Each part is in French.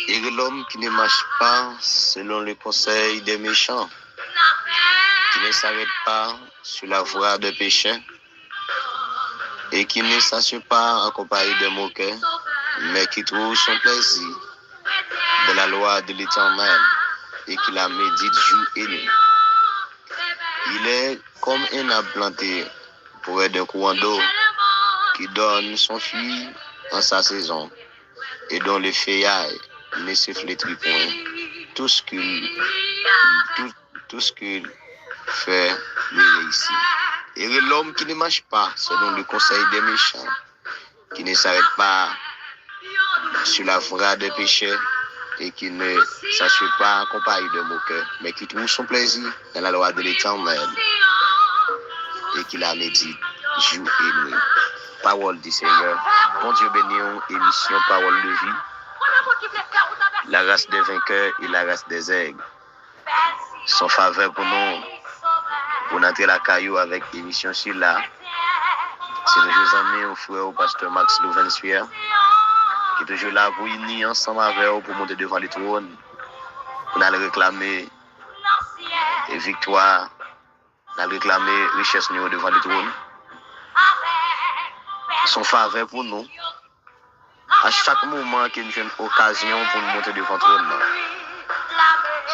Et l'homme qui ne marche pas selon le conseil des méchants, qui ne s'arrête pas sur la voie des pécheurs, et qui ne s'assied pas en compagnie des moqueurs, mais qui trouve son plaisir de la loi de l'Éternel et qui la médite jour et nuit. Il est comme un arbre planté près d'un courant d'eau qui donne son fruit en sa saison et dont le feuillage ne se flétrit point. Tout ce qu'il fait lui réussit. Et l'homme qui ne marche pas selon le conseil des méchants, qui ne s'arrête pas sur la voie des pécheurs et qui ne s'assied pas en compagnie de moqueurs, mais qui trouve son plaisir dans la loi de l'Éternel et qui la médite jour et nuit. Parole du Seigneur. Bon Dieu béni, émission Parole de vie. La race des vainqueurs et la race des aigles. Son faveur pour nous, pour entrer la caillou avec émission sur là. C'est toujours amis au frère au pasteur Max Louvensuer, qui est toujours là pour unir ensemble avec vous pour monter devant le trône, pour aller réclamer victoire, aller réclamer richesse devant le trône. Son faveur pour nous, à chaque moment qu'il y a une occasion pour nous monter devant le trône.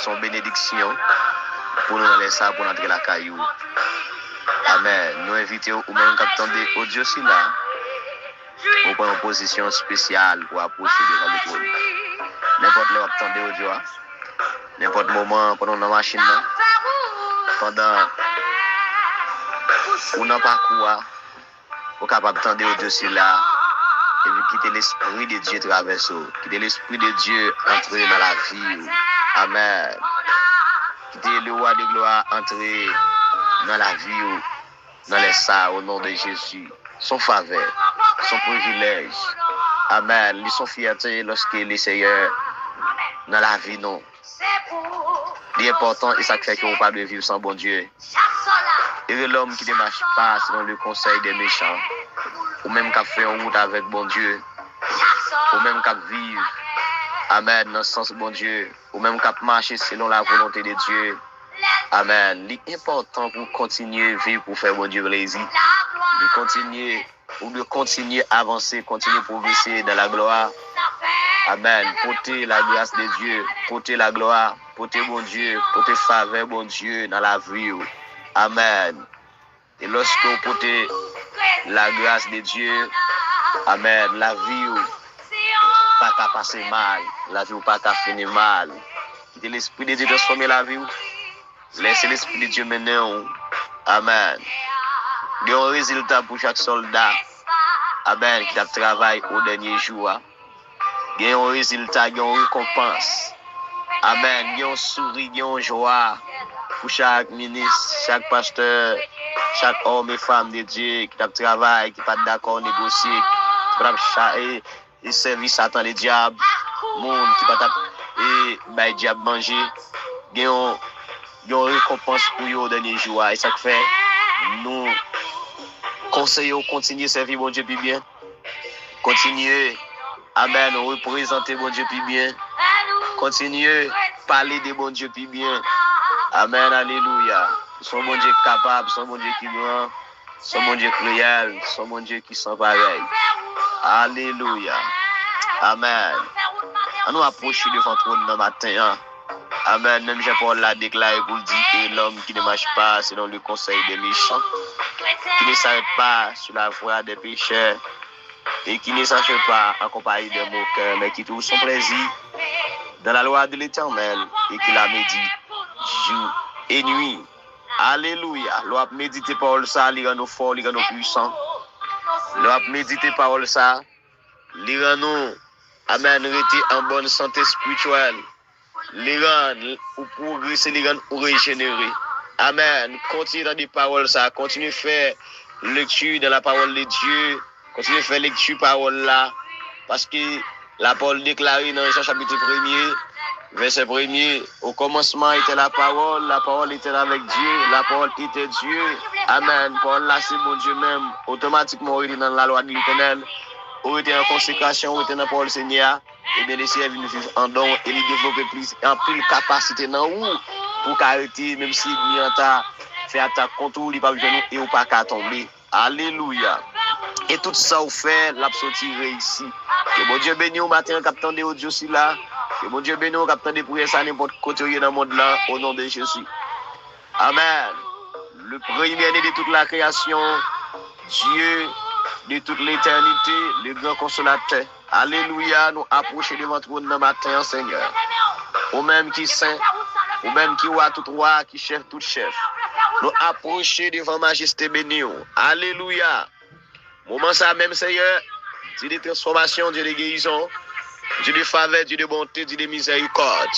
Son bénédiction pour nous laisser ça pour entrer la caillou. Amen. Nous invitons ou même capitaine audio si là pour prendre une position spéciale pour approcher devant le trône. N'importe où attendez audio, n'importe moment pendant la machine, pendant ou dans parcours, vous capable d'attendre audio si là et puis quitter l'esprit de Dieu traverser, quitter l'esprit de Dieu entrer dans la vie. Amen. Quitter le roi de gloire entrer dans la vie, dans les ça au nom de Jésus. Son faveur, son privilège. Amen. Son fierté lorsque les Seigneur dans la vie, non. L'important et ça fait qu'on ne peut pas vivre sans bon Dieu. Et l'homme qui ne marche pas selon le conseil des méchants, ou même qui fait en route avec bon Dieu, ou même qui vit, amen, dans le sens bon Dieu, ou même qui marche selon la volonté de Dieu. Amen. L'important pour continuer à vivre, pour faire bon Dieu plaisir, de continuer à avancer, continuer à progresser dans la gloire. Amen. Porter la grâce de Dieu, porter la gloire, porter bon Dieu, porter faveur bon Dieu dans la vie. Amen. Et lorsque vous portez la grâce de Dieu, amen, la vie pas qu'à passer mal, la vie pas qu'à finir mal. Quittez l'esprit de Dieu transformer la vie. Laissez l'esprit de Dieu mener. Amen. Il y a un résultat pour chaque soldat. Amen. Qui a travaillé au dernier jour. Il y a un résultat, il y a une récompense. Amen. Il y a un sourire, il y a une joie pour chaque ministre, chaque pasteur, chaque homme et femme de Dieu qui a travaillé, qui n'est pas d'accord négocier, qui va et servir Satan le diable, monde qui va et diable manger. Il y a une récompense pour eux au dernier jour. Et ça fait, nous conseillons continuer à servir mon Dieu plus bien. Continuer, amen, représenter mon Dieu plus bien. Continuer à parler de mon Dieu plus bien. Amen, alléluia. Son mon Dieu capable, son mon Dieu qui grand, son mon Dieu cruel, son mon Dieu qui sent pareil. Alléluia. Amen. On nous approche devant le trône dans le matin. Amen. Même Jean-Paul l'a déclaré pour le dire, et l'homme qui ne marche pas selon le conseil des méchants, qui ne s'arrête pas sur la voie des pécheurs, et qui ne s'assied pas en compagnie des moqueurs, mais qui trouve son plaisir dans la loi de l'Éternel, et qui la médite jour et nuit. Alléluia. L'on méditer parole ça, il rend nous forts, il rend nous puissants. L'on méditer parole ça, il rend nous, amen, rester en bonne santé spirituelle. Les rend ou progresser, les rend ou régénérer. Amen. Continue dans des paroles ça, continue à faire lecture de la parole de Dieu. continuez à faire lecture parole là, parce que la parole déclarée dans Jean chapitre 1er, verset 1er, au commencement était la parole était avec Dieu, la parole était Dieu. Amen. Parole là, c'est bon Dieu même. Automatiquement, on est dans la loi de l'Éternel. On était en consécration, on était dans la parole Seigneur. Et bien, les Seigneurs viennent vivre en don et les développer plus, en plus capacité dans où pour arrêter, même si il y a fait attaque contre nous, il pas besoin et ou pas qu'à tomber. Alléluia. Et tout ça, on fait, l'a sortir ici. Que bon Dieu bénisse au matin, capitaine de audio aussi là. Que bon Dieu bénisse au capitaine de prière, ça n'importe côté dans le monde là, au nom de Jésus. Amen. Le premier de toute la création, Dieu de toute l'éternité, le grand consolateur. Alléluia, nous approchons devant toi le matin, Seigneur. Au même qui saint, au même qui roi tout roi, qui chef tout chef. Nous approchons devant majesté bénie. Alléluia. Moment ça même, Seigneur, Dieu de transformation, Dieu de guérison, Dieu de faveur, Dieu de bonté, Dieu de miséricorde.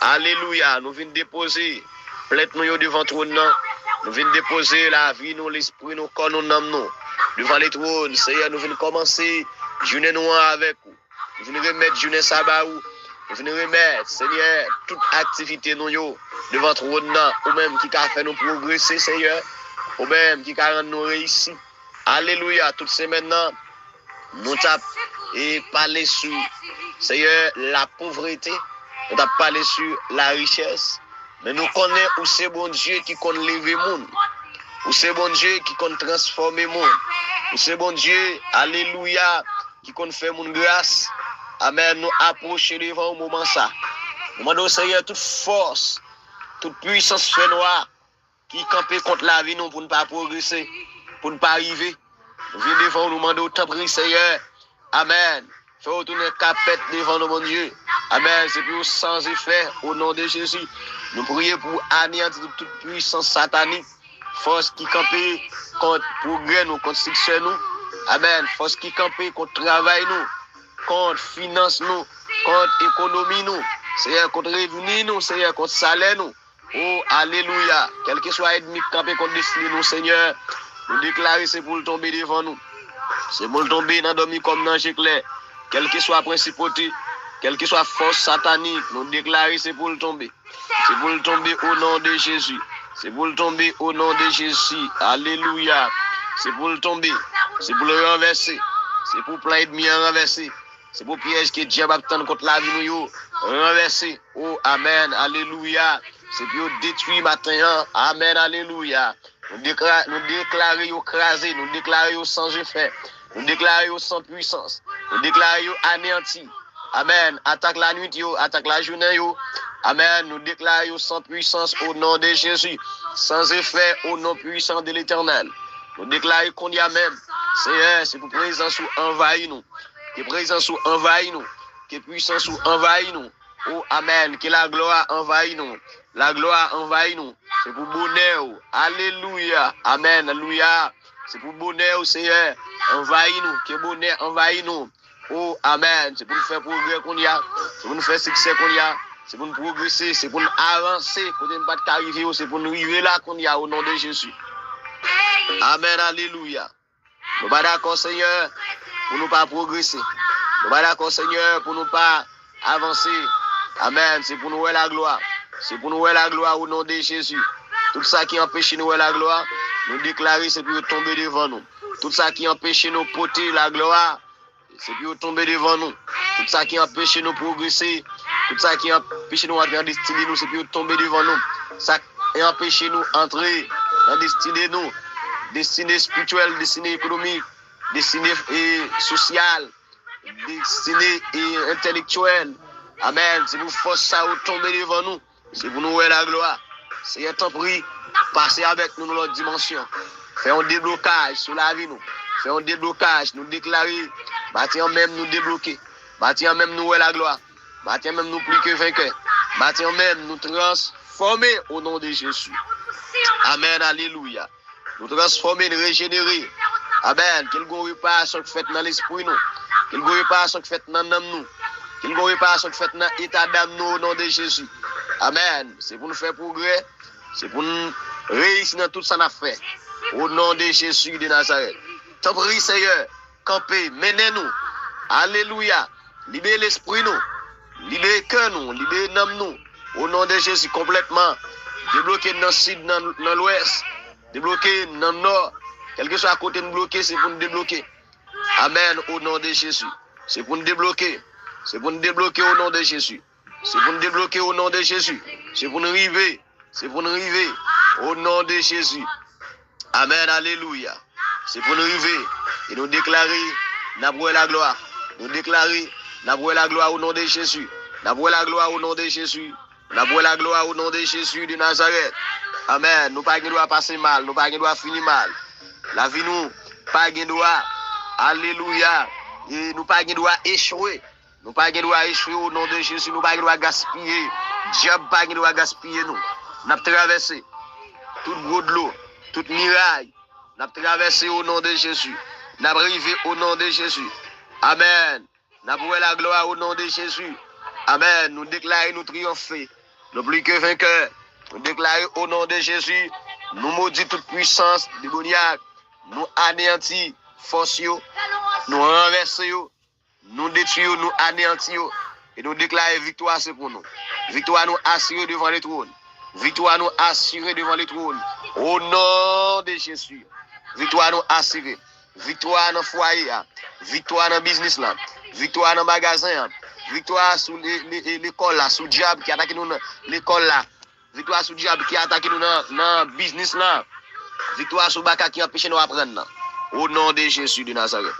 Alléluia. Nous venons déposer, plainte-nous devant toi. Nous venons déposer la vie, nous, l'esprit, nous, corps, nous, nous, devant les trônes. Seigneur, nous venons commencer journée noire avec vous. Nous venons remettre journée sabbat. Nous venons remettre, Seigneur, toute activité nous devant trône, ou même qui a fait nous progresser, Seigneur, ou même qui a rendu nous réussir. Alléluia. Toutes ces maintenant, nous tapons et parler sur, Seigneur, la pauvreté. Nous tapons parler sur la richesse. Mais nous connaissons où c'est bon Dieu qui compte lever le monde. Où c'est bon Dieu qui compte transformer le monde. Où c'est bon Dieu, alléluia, qui compte faire mon grâce. Amen. Nous approcher devant au moment ça. Nous demandons au Seigneur toute force, toute puissance fait noire qui campe contre la vie nous pour ne pas progresser, pour ne pas arriver. Nous venons devant nous demander au temps pris, Seigneur. Amen. Fais retourner capette devant nous, mon Dieu. Amen. C'est plus sans effet au nom de Jésus. Nous prions pour anéantir toute puissance satanique, force qui campe contre progrès nous, contre succès nous. Amen. Force qui campe contre travail nous, contre finance nous, contre économie nous, Seigneur, contre revenu nous, Seigneur, contre salaire nous. Oh, alléluia. Quel que soit l'ennemi qui campe contre destiné nous, Seigneur, nous déclarer c'est pour le tomber devant nous. C'est pour le tomber dans dormir comme dans l'éclair. Quel que soit principauté, quelle que soit force satanique, nous déclarer c'est pour le tomber. C'est pour le tomber au nom de Jésus. C'est pour le tomber au nom de Jésus. Alléluia. C'est pour le tomber. C'est pour le renverser. C'est pour plein d'ennemis renverser. C'est pour piège que Dieu va attendre contre la vie nous renverser. Oh, amen. Alléluia. C'est pour détruire matin. Amen. Alléluia. Nous déclarons écrasé. Nous déclarons sans effet. Nous déclarons sans puissance. Nous déclarons anéanti. Amen. Attaque la nuit, attaque la journée. Amen. Nous déclarons sans puissance au nom de Jésus. Sans effet au nom puissant de l'Éternel. Nous déclarons qu'on y a même. Seigneur, c'est pour présence ou envahir nous. Que présence ou envahir nous. Que puissance ou envahir nous. Oh, amen. Que la gloire envahit nous. La gloire envahit nous. C'est pour bonheur. Alléluia. Amen. Alléluia. C'est pour bonheur, Seigneur. Envahit nous. Que bonheur envahit nous. Oh, amen. C'est pour nous faire progrès qu'on y a. C'est pour nous faire succès qu'on y a. C'est pour nous progresser. C'est pour nous avancer. Pour ne pas arriver. C'est pour nous arriver là qu'on y a au nom de Jésus. Amen. Alléluia. Nous pas d'accord, Seigneur, pour nous pas progresser. Nous pas d'accord, Seigneur, pour nous pas avancer. Amen. C'est pour nous voir la gloire. C'est pour nous voir la gloire au nom de Jésus. Tout ça qui empêche nous voir la gloire, nous déclarer, c'est pour tomber devant nous. Tout ça qui empêche nous porter la gloire, c'est pour tomber devant nous. Tout ça qui empêche nous progresser, tout ça qui empêche nous entrer en destinée, nous, c'est pour tomber devant nous. Ça qui empêche nous entrer dans destinée nous. Destinée spirituelle, destinée économique, destinée sociale, destinée intellectuelle. Amen. C'est pour forcer ça ou tomber devant nous. C'est pour nous voir la gloire. Seigneur, t'en prie, passez avec nous dans notre dimension. Fais un déblocage sur la vie nous. Fais un déblocage, nous déclarer. Bâtir même nous débloquer. Bâtir même nous voir la gloire. Bâtir même nous plus que vainqueurs. Bâtir même nous transformer au nom de Jésus. Amen. Alléluia. Nous transformer, nous régénérer. Amen. Qu'il y ait réparation qui fait dans l'esprit nous. Qu'il y ait réparation qui fait dans l'âme nous. Qu'il y ait réparation qui fait dans l'état d'âme nous au nom de Jésus. Amen. C'est pour nous faire progrès. C'est pour nous réussir dans tout ça qu'on a fait. Au nom de Jésus de Nazareth. T'en prie, Seigneur. camper, menez-nous. Alléluia. Libérez l'esprit nous. Libérez cœur nous. Libérez l'âme nous. Au nom de Jésus complètement. Débloquer dans le sud, dans l'ouest. Débloquer dans le nord. Quel que soit à côté de nous bloquer, c'est pour nous débloquer. Amen. Au nom de Jésus. C'est pour nous débloquer. C'est pour nous débloquer au nom de Jésus. C'est pour nous débloquer au nom de Jésus. C'est pour nous arriver. C'est pour nous arriver au nom de Jésus. Amen. Alléluia. C'est pour nous arriver et nous déclarer, nous la gloire. Nous déclarer, nous la gloire au nom de Jésus. Nous la gloire au nom de Jésus. Nous la gloire au nom de Jésus de Nazareth. Amen. Nous pas doit passer mal. Nous pas doit finir mal. La vie nous pas doit. Alléluia. Et nous pas doit échouer. Nous pas doit échouer au nom de Jésus. Nous pas doit gaspiller. Diable pas doit gaspiller nous. Nous avons traversé toute gros de l'eau, toute miraille. Nous avons traversé au nom de Jésus. Nous avons arrivé au nom de Jésus. Amen. Nous avons la gloire au nom de Jésus. Amen. Nous déclarons nous triompher. Nous plus que vainqueurs. Nous déclarons au nom de Jésus. Nous maudit toute puissance démoniaque. Nous anéantis force. Nous renversons. Nous détruisons, nous anéantissons. Et nous déclarons victoire, c'est pour nous. Victoire nous assurée devant les trônes. Victoire nous assurée devant les trônes. Au nom de Jésus. Victoire nous assurée. Victoire dans le foyer. Victoire dans le business. Là. Victoire dans le magasin. Victoire sous l'école. Sous le diable qui attaque nous dans l'école. Victoire sous le diable qui attaque nous dans le business. Là. Victoire sous le baka qui empêche nous d'apprendre. Au nom de Jésus de Nazareth.